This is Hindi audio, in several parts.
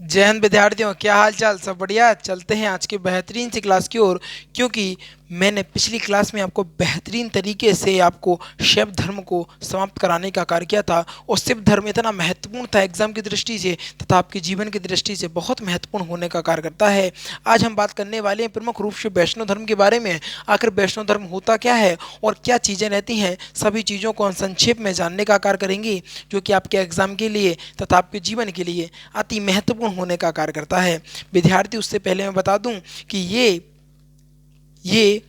जय हिंद विद्यार्थियों, क्या हाल चाल? सब बढ़िया। चलते हैं आज की बेहतरीन सी क्लास की ओर। क्योंकि मैंने पिछली क्लास में आपको बेहतरीन तरीके से आपको शिव धर्म को समाप्त कराने का कार्य किया था। और शिव धर्म इतना महत्वपूर्ण था एग्जाम की दृष्टि से तथा आपके जीवन की दृष्टि से बहुत महत्वपूर्ण होने का कार्य करता है। आज हम बात करने वाले हैं प्रमुख रूप से वैष्णव धर्म के बारे में। आखिर वैष्णव धर्म होता क्या है और क्या चीज़ें रहती हैं, सभी चीज़ों को हम संक्षेप में जानने का कार्य करेंगे, जो कि आपके एग्जाम के लिए तथा आपके जीवन के लिए अति महत्वपूर्ण होने का कार्य करता है। विद्यार्थी, उससे पहले मैं बता दूं कि ये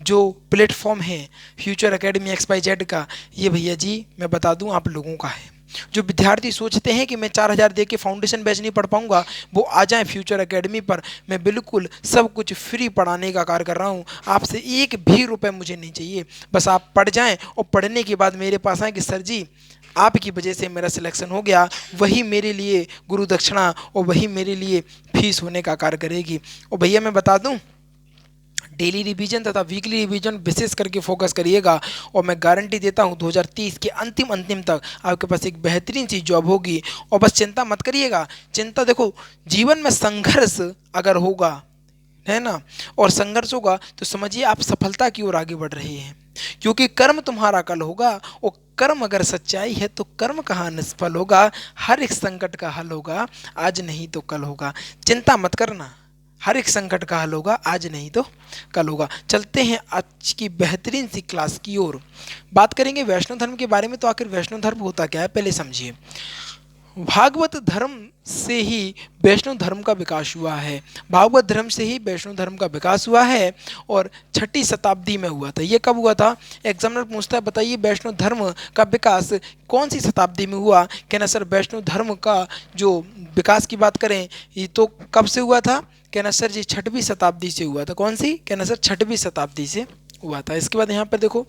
जो प्लेटफॉर्म है फ्यूचर एकेडमी XYZ का, ये भैया जी मैं बता दूं आप लोगों का है। जो विद्यार्थी सोचते हैं कि मैं 4,000 दे के फाउंडेशन बैच नहीं पढ़ पाऊंगा, वो आ जाएं फ्यूचर एकेडमी पर। मैं बिल्कुल सब कुछ फ्री पढ़ाने का कार्य कर रहा हूँ। आपसे एक भी रुपए मुझे नहीं चाहिए, बस आप पढ़ जाएं और पढ़ने के बाद मेरे पास आए कि सर जी आपकी वजह से मेरा सिलेक्शन हो गया। वही मेरे लिए गुरु दक्षिणा और वही मेरे लिए फीस होने का कार्य करेगी। और भैया मैं बता दूं, डेली रिवीजन तथा वीकली रिवीजन विशेष करके फोकस करिएगा। और मैं गारंटी देता हूँ 2030 के अंतिम अंतिम तक आपके पास एक बेहतरीन सी जॉब होगी। और बस चिंता मत करिएगा। चिंता देखो, जीवन में संघर्ष अगर होगा, है ना, और संघर्ष होगा तो समझिए आप सफलता की ओर आगे बढ़ रहे हैं। क्योंकि कर्म तुम्हारा कल होगा, और कर्म अगर सच्चाई है तो कर्म कहाँ निष्फल होगा। हर एक संकट का हल होगा, आज नहीं तो कल होगा। चिंता मत करना, हर एक संकट का हल होगा, आज नहीं तो कल होगा। चलते हैं आज की बेहतरीन सी क्लास की ओर। बात करेंगे वैष्णव धर्म के बारे में। तो आखिर वैष्णव धर्म होता क्या है, पहले समझिए। भागवत धर्म से ही वैष्णव धर्म का विकास हुआ है। भागवत धर्म से ही वैष्णव धर्म का विकास हुआ है। और 6ठी शताब्दी में हुआ था। ये कब हुआ था? एग्जामिनर पूछता है बताइए वैष्णव धर्म का विकास कौन सी शताब्दी में हुआ। कहना सर वैष्णव धर्म का जो विकास की बात करें ये तो कब से हुआ था। कहना सर जी 6वीं शताब्दी से हुआ था। कौन सी? कहना सर 6वीं शताब्दी से हुआ था। इसके बाद यहाँ पर देखो,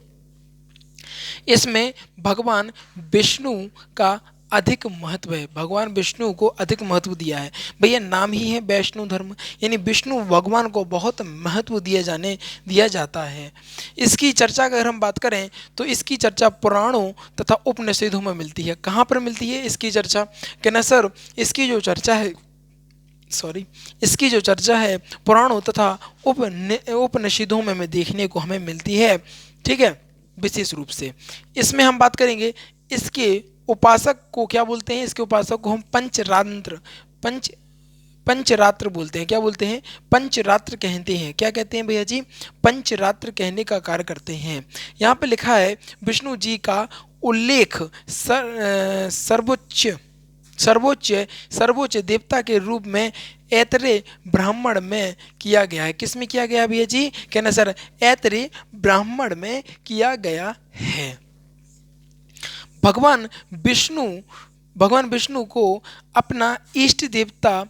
इसमें भगवान विष्णु का अधिक महत्व है। भगवान विष्णु को अधिक महत्व दिया है। भैया नाम ही है वैष्णव धर्म, यानी विष्णु भगवान को बहुत महत्व दिया जाता है। इसकी चर्चा अगर हम बात करें तो इसकी चर्चा पुराणों तथा उपनिषदों में मिलती है। कहाँ पर मिलती है इसकी चर्चा? कहना सर इसकी जो चर्चा है, इसकी जो चर्चा है पुराणों तथा उपनिषदों में देखने को हमें मिलती है। ठीक है, विशेष रूप से इसमें हम बात करेंगे इसके उपासक को क्या बोलते हैं। इसके उपासक को हम पंचरात्र बोलते हैं। क्या बोलते हैं? पंचरात्र कहते हैं। क्या कहते हैं भैया जी? पंचरात्र कहने का कार्य करते हैं। यहाँ पे लिखा है विष्णु जी का उल्लेख सर्वोच्च सर्वोच्च सर्वोच्च देवता के रूप में ऐतरेय ब्राह्मण में किया गया है। किस में किया गया भैया जी? कहना सर ऐतरेय ब्राह्मण में किया गया है। भगवान विष्णु भगवान विष्णु को अपना इष्ट देवता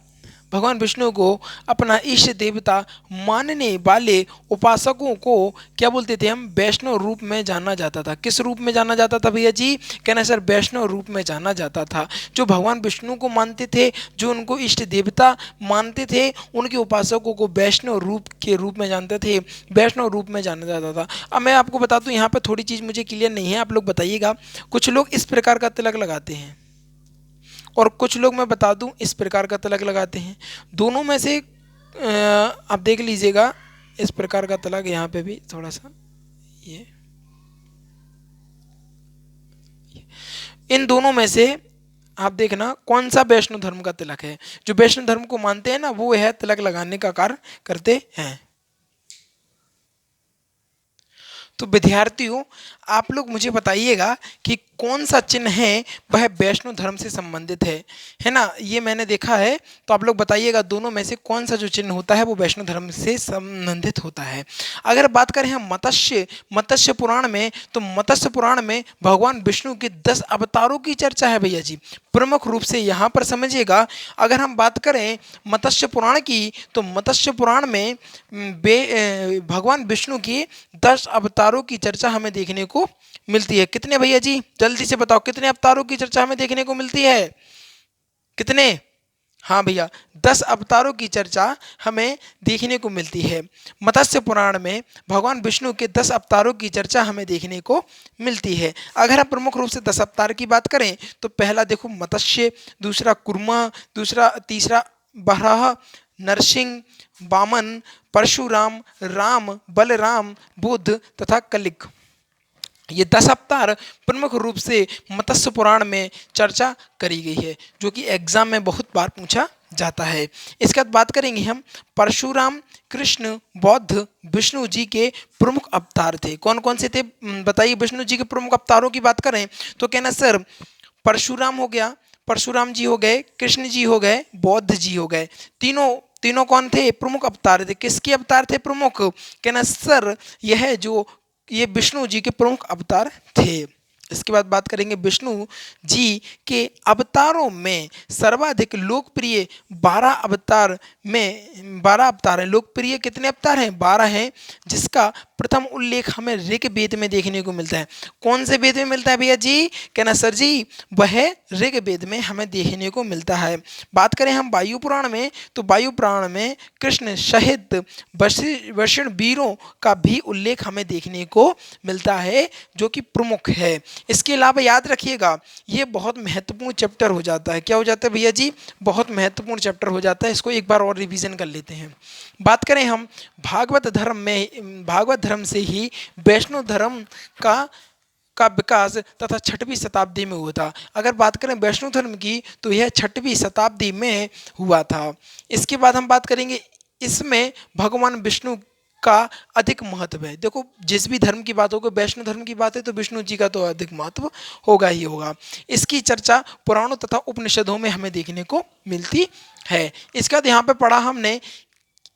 भगवान विष्णु को अपना इष्ट देवता मानने वाले उपासकों को क्या बोलते थे हम? वैष्णव रूप में जाना जाता था। किस रूप में जाना जाता था भैया जी? कहना सर वैष्णव रूप में जाना जाता था। जो भगवान विष्णु को मानते थे, जो उनको इष्ट देवता मानते थे, उनके उपासकों को वैष्णव रूप के रूप में जानते थे, वैष्णव रूप में जाना जाता था। अब मैं आपको बता दूं, यहाँ पर थोड़ी चीज़ मुझे क्लियर नहीं है, आप लोग बताइएगा। कुछ लोग इस प्रकार का तिलक लगाते हैं और कुछ लोग मैं बता दूं इस प्रकार का तिलक लगाते हैं। दोनों में से आप देख लीजिएगा, इस प्रकार का तिलक यहाँ पे भी थोड़ा सा ये इन दोनों में से आप देखना कौन सा वैष्णव धर्म का तिलक है। जो वैष्णव धर्म को मानते हैं ना, वो है तिलक लगाने का कार्य करते हैं। तो विद्यार्थियों आप लोग मुझे बताइएगा कि कौन सा चिन्ह है वह वैष्णव धर्म से संबंधित है ना। ये मैंने देखा है, तो आप लोग बताइएगा दोनों में से कौन सा जो चिन्ह होता है वो वैष्णव धर्म से संबंधित होता है। अगर बात करें हम मत्स्य पुराण में, तो मत्स्य पुराण में भगवान विष्णु के 10 अवतारों की चर्चा है भैया जी। प्रमुख रूप से यहाँ पर समझिएगा, अगर हम बात करें मत्स्य पुराण की, तो मत्स्य पुराण में भगवान विष्णु के 10 अवतारों की चर्चा हमें देखने को मिलती है। कितने भैया जी? जल्दी से बताओ, कितने अवतारों की चर्चा हमें देखने को मिलती है? कितने? हाँ भैया, 10 अवतारों की चर्चा हमें देखने को मिलती है। मत्स्य पुराण में भगवान विष्णु के 10 अवतारों की चर्चा हमें देखने को मिलती है। अगर हम प्रमुख रूप से 10 अवतार की बात करें तो पहला देखो मत्स्य, दूसरा कुर्मा, तीसरा बराह, नरसिंह, वामन, परशुराम, राम, बलराम, बुद्ध तथा कलिक। ये 10 अवतार प्रमुख रूप से मत्स्य पुराण में चर्चा करी गई है, जो कि एग्जाम में बहुत बार पूछा जाता है। इसके बाद बात करेंगे हम परशुराम, कृष्ण, बौद्ध, विष्णु जी के प्रमुख अवतार थे। कौन कौन से थे बताइए। विष्णु जी के प्रमुख अवतारों की बात करें तो कहना सर परशुराम हो गया, परशुराम जी हो गए, कृष्ण जी हो गए, बौद्ध जी हो गए। तीनों तीनों कौन थे प्रमुख अवतार थे। किसके अवतार थे प्रमुख। कहना सर यह जो ये विष्णु जी के प्रमुख अवतार थे। इसके बाद बात करेंगे विष्णु जी के अवतारों में सर्वाधिक लोकप्रिय 12 अवतार में 12 अवतार हैं। लोकप्रिय कितने अवतार हैं 12 हैं, जिसका प्रथम उल्लेख हमें ऋग्वेद में देखने को मिलता है। कौन से वेद में मिलता है भैया जी। कहना सर जी वह ऋग्वेद में हमें देखने को मिलता है। बात करें हम वायु पुराण में तो वायु पुराण में कृष्ण सहित वैष्णव वीरों का भी उल्लेख हमें देखने को मिलता है, जो कि प्रमुख है। इसके अलावा याद रखिएगा ये बहुत महत्वपूर्ण चैप्टर हो जाता है। क्या हो जाता है भैया जी, बहुत महत्वपूर्ण चैप्टर हो जाता है। इसको एक बार और रिवीजन कर लेते हैं। बात करें हम भागवत धर्म में, भागवत धर्म से ही वैष्णव धर्म का विकास तथा 6वीं शताब्दी में हुआ था। अगर बात करें वैष्णव धर्म की तो यह 6वीं शताब्दी में हुआ था। इसके बाद हम बात करेंगे इसमें भगवान विष्णु का अधिक महत्व है। देखो जिस भी धर्म की बात होगी, वैष्णव धर्म की बात है तो विष्णु जी का तो अधिक महत्व होगा ही होगा। इसकी चर्चा पुराणों तथा उपनिषदों में हमें देखने को मिलती है। इसका यहाँ पे पढ़ा हमने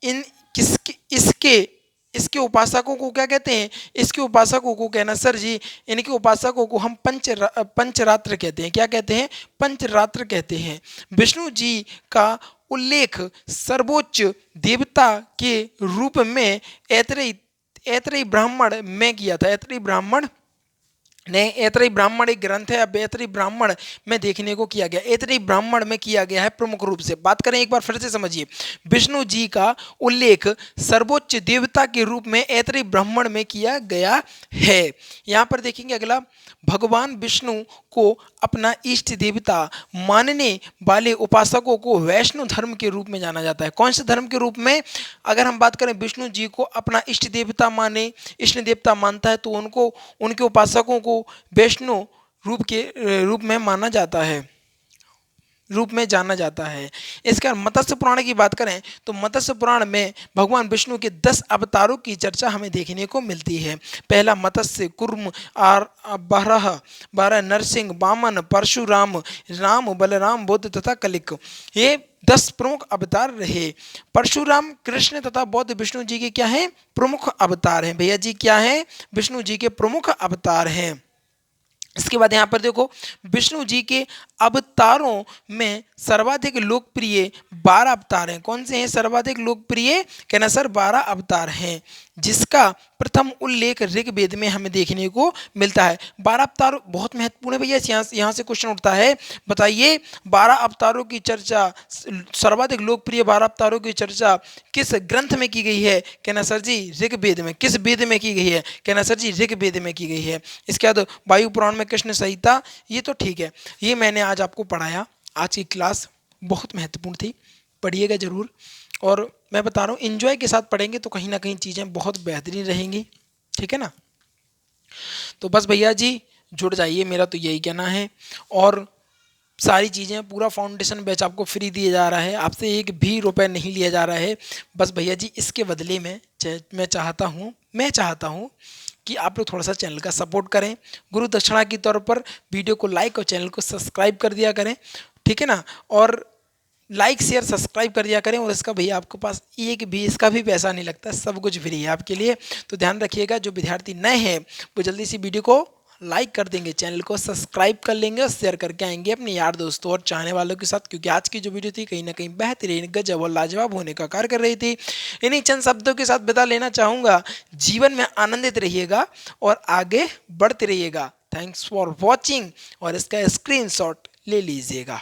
इन किसके इसके इसके उपासकों को क्या कहते हैं। इसके उपासकों को कहना सर जी इनके उपासकों को हम पंचरात्र कहते हैं। क्या कहते हैं पंचरात्र कहते हैं। विष्णु जी का उल्लेख सर्वोच्च देवता के रूप में ऐतरेय ब्राह्मण में किया था। ऐतरेय ब्राह्मण एक ग्रंथ है। अब ऐतरेय ब्राह्मण में देखने को किया गया, ऐतरेय ब्राह्मण में किया गया है प्रमुख रूप से। बात करें एक बार फिर से समझिए, विष्णु जी का उल्लेख सर्वोच्च देवता के रूप में ऐतरेय ब्राह्मण में किया गया है। यहाँ पर देखेंगे अगला, भगवान विष्णु को अपना इष्ट देवता मानने वाले उपासकों को वैष्णव धर्म के रूप में जाना जाता है। कौन से धर्म के रूप में। अगर हम बात करें विष्णु जी को अपना इष्ट देवता मानता है तो उनको उनके उपासकों को वैष्णव रूप में माना जाता है, रूप में जाना जाता है। इसका मत्स्य पुराण की बात करें तो मत्स्य पुराण में भगवान विष्णु के 10 अवतारों की चर्चा हमें देखने को मिलती है। पहला मत्स्य, कुर्म, बराह, नरसिंह, वामन, परशुराम, राम, बलराम, बुद्ध तथा कलिक। ये 10 प्रमुख अवतार रहे। परशुराम, कृष्ण तथा बौद्ध विष्णु जी के क्या हैं प्रमुख अवतार हैं। भैया जी क्या हैं विष्णु जी के प्रमुख अवतार हैं। इसके बाद यहाँ पर देखो विष्णु जी के अवतारों में सर्वाधिक लोकप्रिय 12 अवतार हैं। कौन से हैं सर्वाधिक लोकप्रिय। कहना सर 12 अवतार हैं, जिसका प्रथम उल्लेख ऋग्वेद में हमें देखने को मिलता है। 12 अवतार बहुत महत्वपूर्ण है भैया। यहाँ से क्वेश्चन उठता है, बताइए 12 अवतारों की चर्चा, सर्वाधिक लोकप्रिय 12 अवतारों की चर्चा किस ग्रंथ में की गई है। कहना सर जी ऋग्वेद में। किस वेद में की गई है। कहना सर जी ऋग्वेद में की गई है। इसके बाद वायु पुराण में कृष्ण संहिता, ये तो ठीक है, ये मैंने आज आपको पढ़ाया। आज की क्लास बहुत महत्वपूर्ण थी, पढ़िएगा जरूर। और मैं बता रहा हूँ एंजॉय के साथ पढ़ेंगे तो कहीं ना कहीं चीज़ें बहुत बेहतरीन रहेंगी, ठीक है ना। तो बस भैया जी जुड़ जाइए, मेरा तो यही कहना है। और सारी चीज़ें पूरा फाउंडेशन बैच आपको फ्री दिया जा रहा है, आपसे एक भी रुपए नहीं लिया जा रहा है। बस भैया जी इसके बदले में मैं चाहता हूँ कि आप लोग थोड़ा सा चैनल का सपोर्ट करें। गुरु दक्षिणा के तौर पर वीडियो को लाइक और चैनल को सब्सक्राइब कर दिया करें, ठीक है ना। और लाइक शेयर सब्सक्राइब कर दिया करें। और इसका भैया आपके पास एक भी इसका भी पैसा नहीं लगता, सब कुछ फ्री है आपके लिए। तो ध्यान रखिएगा, जो विद्यार्थी नए हैं वो जल्दी से वीडियो को लाइक कर देंगे, चैनल को सब्सक्राइब कर लेंगे और शेयर करके आएंगे अपने यार दोस्तों और चाहने वालों के साथ, क्योंकि आज की जो वीडियो थी कहीं ना कहीं बेहतरीन, गजब और लाजवाब होने का कार्य कर रही थी। इन्हीं चंद शब्दों के साथ विदा लेना चाहूँगा। जीवन में आनंदित रहिएगा और आगे बढ़ते रहिएगा। Thanks for watching. और इसका स्क्रीनशॉट ले लीजिएगा।